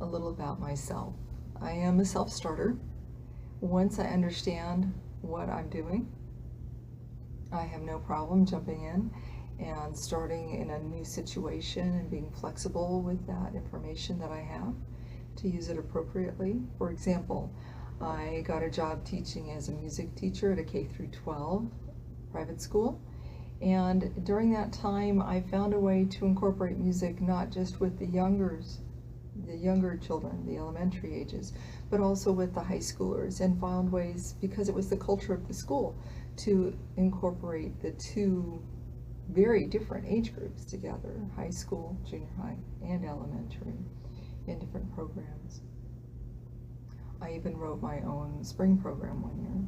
a little about myself. I am a self-starter. Once I understand what I'm doing, I have no problem jumping in and starting in a new situation and being flexible with that information that I have to use it appropriately. For example, I got a job teaching as a music teacher at a K through 12 private school. And during that time, I found a way to incorporate music not just with the younger children, the elementary ages, but also with the high schoolers, and found ways, because it was the culture of the school, to incorporate the two very different age groups together, high school, junior high, and elementary, in different programs. I even wrote my own spring program one year.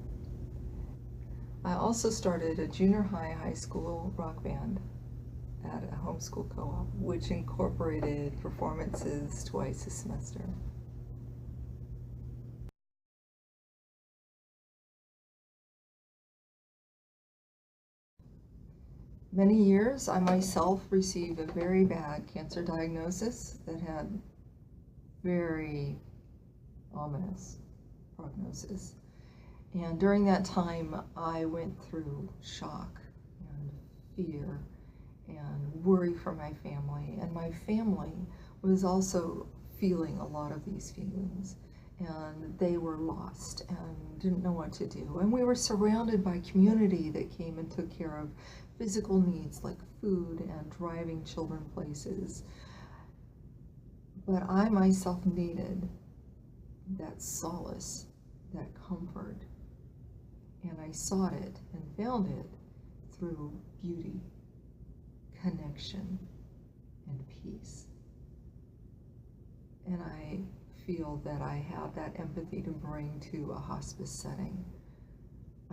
I also started a junior high school rock band at a homeschool co-op, which incorporated performances twice a semester. Many years, I myself received a very bad cancer diagnosis that had very ominous prognosis. And during that time, I went through shock and fear and worry for my family. And my family was also feeling a lot of these feelings. And they were lost and didn't know what to do. And we were surrounded by community that came and took care of physical needs like food and driving children places. But I myself needed that solace, that comfort. And I sought it and found it through beauty, connection, and peace. And I feel that I have that empathy to bring to a hospice setting.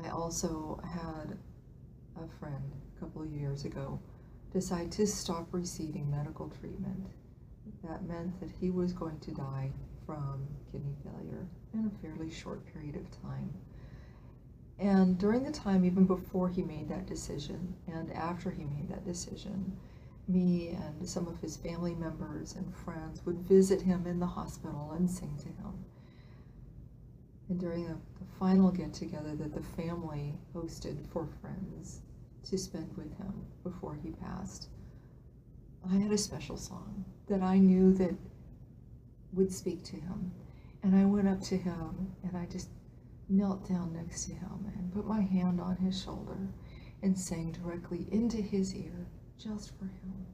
I also had a friend a couple of years ago decide to stop receiving medical treatment. That meant that he was going to die from kidney failure in a fairly short period of time. And during the time, even before he made that decision and after he made that decision, me and some of his family members and friends would visit him in the hospital and sing to him. And during the final get-together that the family hosted for friends to spend with him before he passed, I had a special song that I knew that would speak to him. And I went up to him and I just knelt down next to him and put my hand on his shoulder and sang directly into his ear, just for him.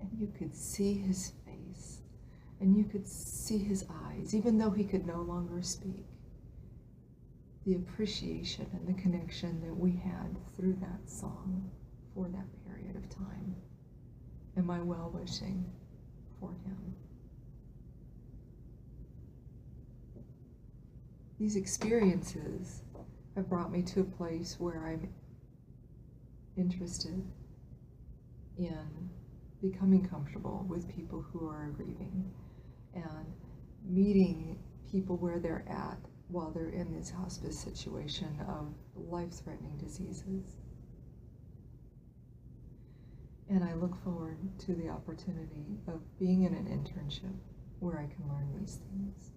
And you could see his face, and you could see his eyes, even though he could no longer speak. The appreciation and the connection that we had through that song for that period of time, and my well-wishing for him. These experiences have brought me to a place where I'm interested in becoming comfortable with people who are grieving and meeting people where they're at while they're in this hospice situation of life-threatening diseases. And I look forward to the opportunity of being in an internship where I can learn these things.